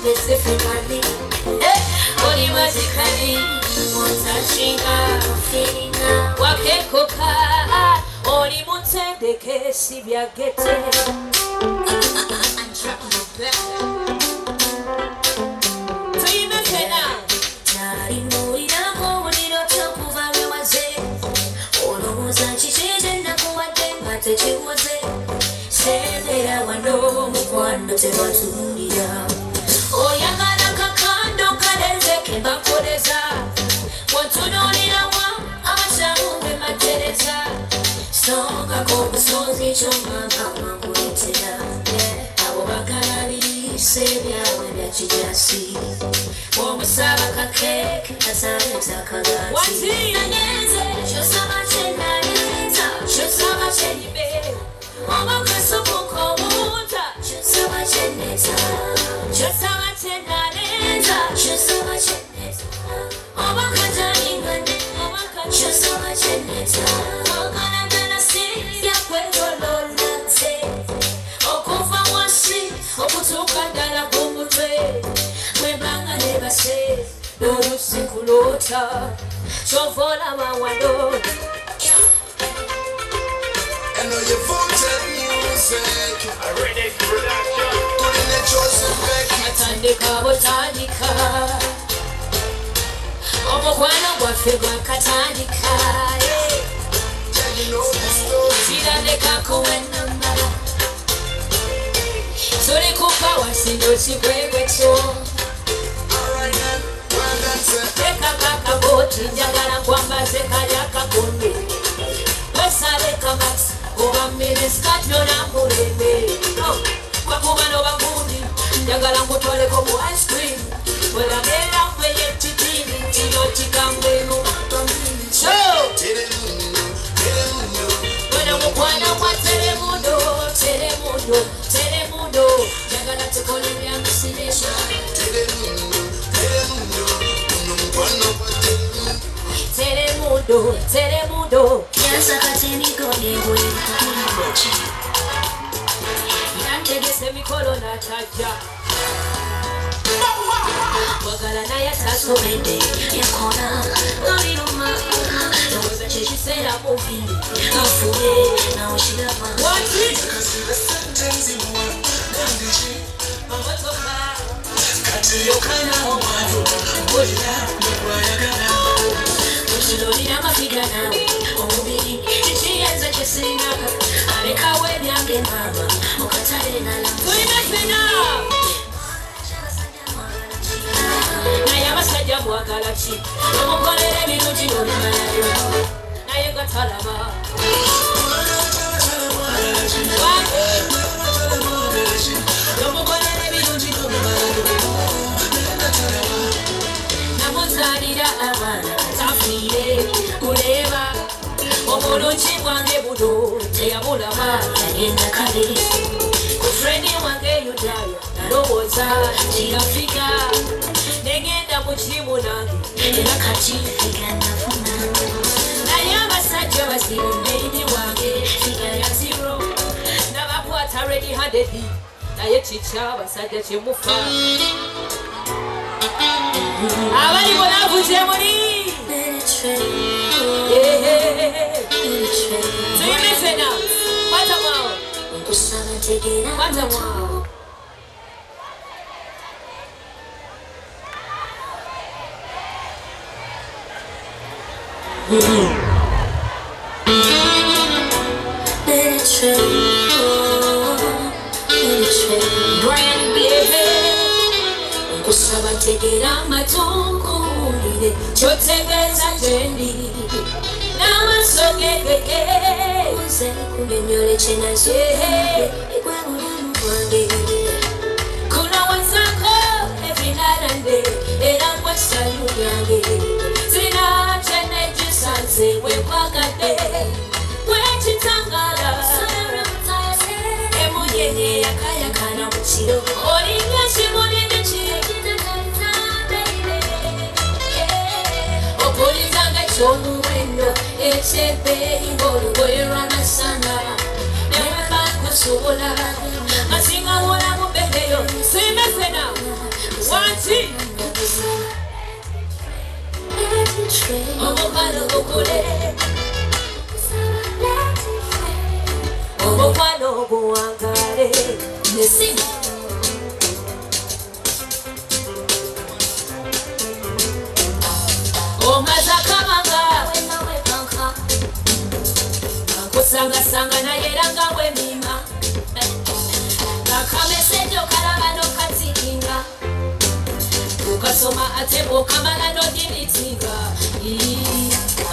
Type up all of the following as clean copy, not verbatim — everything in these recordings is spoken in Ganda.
Specifically, only magically, wakekoka, only mutende kesi byagete. Tuyimepena, nari muira muuliro kyokuva lwe waze, olowooza kiki nakuwadde nga tekikuze, seerera wano mukwano tebatuulira. Oyagala kakando kalenze kebakoleza wantunulirawa abasamu bematereza songako obusozi kyomanga manguletera abo bakalabiriise byawe byakijasi omusaba kakeke kasaleza kagati nanyenze kyosaba kyenalinza kyosaba kyenibe omakasobuka obuuta kyosaba kyeneta kyosaba kyenalinza kyosaba kyeneta obakajaningane kyosaba kyeneta ogalagala sirya kwetololate okuva wansi okutuuka ddala ku mutwe mwebanga nebase n'olusi kuloota kyova olaba wano. I know you voted music. I read it production. Putting the choice in back. Atandika botandika. Omukwano gwaffe gwakatandika. Yeah, you know the story. Tirandeka kuwenamba. Tuli kupa wasindo chikwegwecho. Alright then, well that's it. Eka kakaboti njagala kwambaze kalya kakunde. Wesaleka max. Oba miniskat yona muleme wakuba nobagundi njagala nkutwaleko mu ice cream welagera kwenye titini kino kikambwenu wena mukwana kwa telemundo telemundo telemundo njagala tukole byamusinesha telemundo telemundo yansakatenikonebwe yantegese mikolo natajja wagala naye atasomedde yakona oliruma lowooza kyekiseera muvi afuye nawokiraba mamotoka kati yokana omwavu mpulira nogwayagala okirolira amafiga nawe omubiri kikiyenze kyesirinaka alekawo ebyange mama okatale nalamulina naye abasajja mwagala ki omukolera ebirungi nolumalayo naye gatalaba omukolera ebirungi nolumalayo namuzaalira abaana tafiire kuleba obulungi bwange buno teyabulaba yagenda kale ku fredi wange yudayo nalowooza kirafika negenda mu kimu nange era kati figanafuna naye abasajja bazibu mbeini wange figa ya zero nabakwata redi handedi naye kikya abasajja kyemufa abali bonavuze muri tuyimefena kwatamwawo kwatamwawo Brand baby, kusaba tegera matungu ulire chotegeza jendi namasogegege uze kumenyole chenazo ikwe mulamu wange kuna wenzako every night and day era kwa salu yange zina chene jisanze wekwagade wechitangala emuyenye yakayakana muchiro olinga chimonene chirekitakaita baby opolizanga chomuwendo echebe ingolugoyerana sana newebankusuula masinga wona mubebeyo simesena wanti omukalo gukule omukwano oguwangale nesina omaza kabanga wenawebanka akusangasanga nayeranga wemima akamesejo kalabano katikinga ukasoma atebo kamala nodimitinga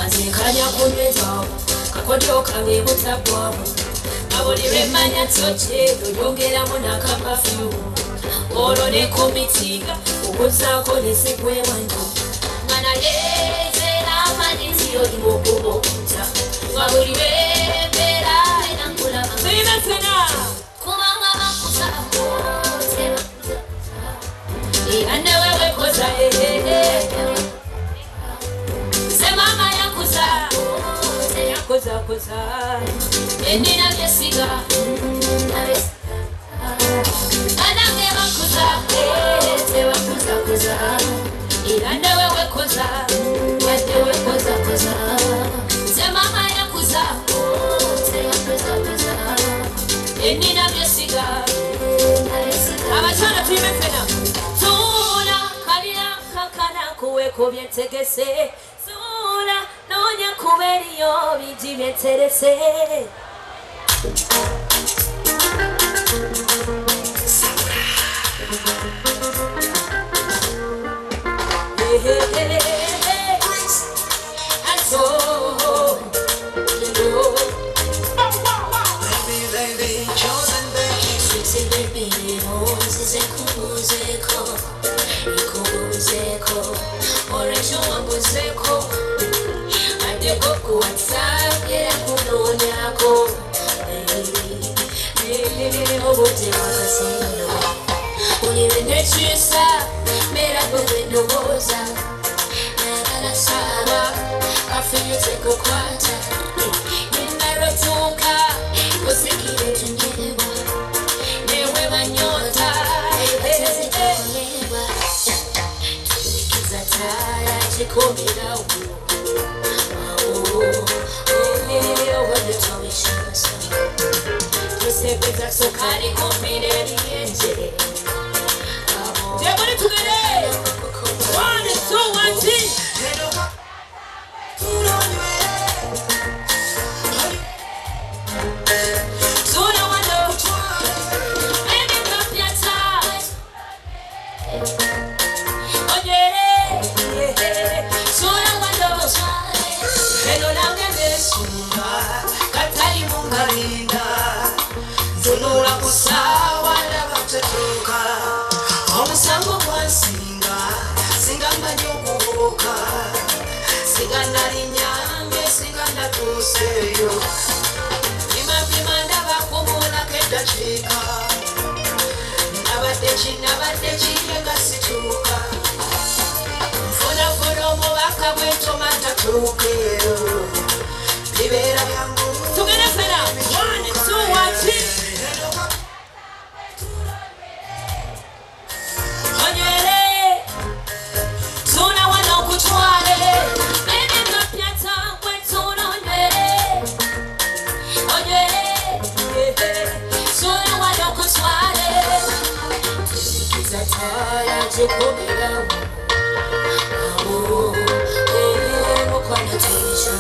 azekanya kunwezawo kakojo kange butabwamu abulire manya tochero yongeramu nakapafyu olone kumitiga ukuzaako nesigwe wanjo ngana yezera amanitiyo imokubokuta ngabulire mbera enangula mamesena kubanga bakuzaako ane wewe koza semama yakuza yakuza kuza endina byesiga anange bakuza tebakuza kuza ane wewe koza yatewe koza kuza semama yakuza yakuza kuza endina byesiga abachana twimefena kuweko byetegese sula nonya kuberiyo biji byeterese Oresho wambuzeko Adeko kuwatsakira kunonyako Obote wakasino Unirenechisa Mera kuwendo boza Nagala sawa Afiyete kukwata Ninarotuka Kusikire tunyewa Newe manyota Atezi kulewa Zatara chikomera uo wadetowishamasa Tusepeza sokari kompineri enje Jebone tugere 1 2 1 2 Omusango kwansinga singa manyokubuka singa nalinyange singa natuseyo imapima ndabakumula kedachika nabadde gasituka mfuna omubaka bwentoma tatukeyo bibera byangu tugende fera 1 2 1 2 Chikomera uo mukwana tuisha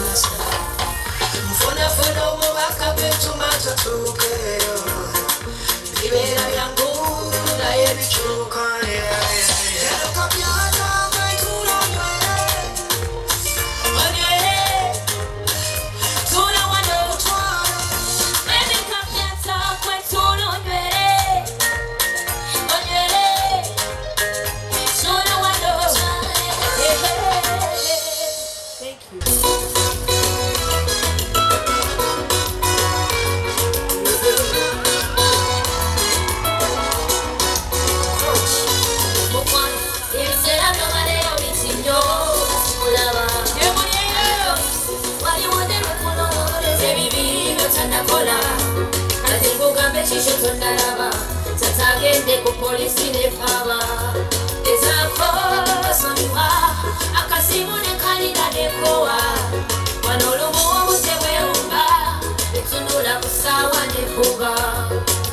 kifuga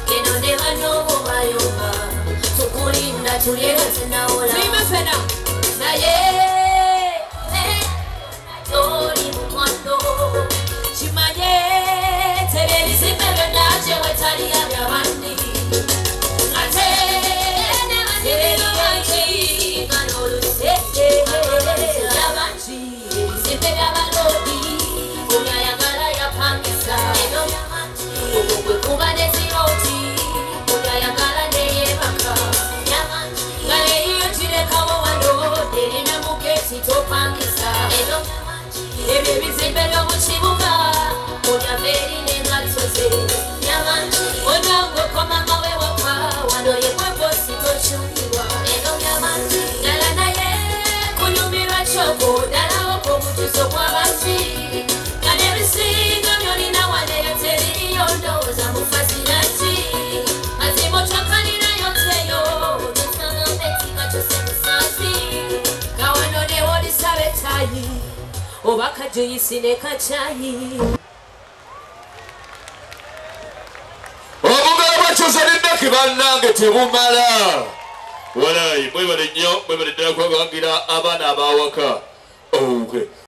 kino ne bano bayomba tukulinda tulye tunaola zimefena naye tori mukwano chimanye televizime benaje wetali abandi ate ne banji kanolo sete yabanji sete yabalodi oya yagala yapangisa ogwe kuba ne ziroti oya yagala ne yebaka yabanji ngale iyo tirekawo wano derina mukesi topangisa ebyo bizimbe by'omukibuga oya beri n'engatose yabanji onango komanga wewaka wano yekweposi tokyungibwa eno yabanji dala naye kunyumirwa kyoko dalawo k'omutuso kw'abanji nga n'ebisinga byolina waneyo teririyo ndowooza mufasiraki azimotokanirayo teyo nesangambetinga kyose musansi kawano newolisabe tayi oba kajuyisi ne kacayi obugala bwakyusalindaki bannange tebumala walayi mwebale nnyo mwebale ddala kwabangira abaana abawaka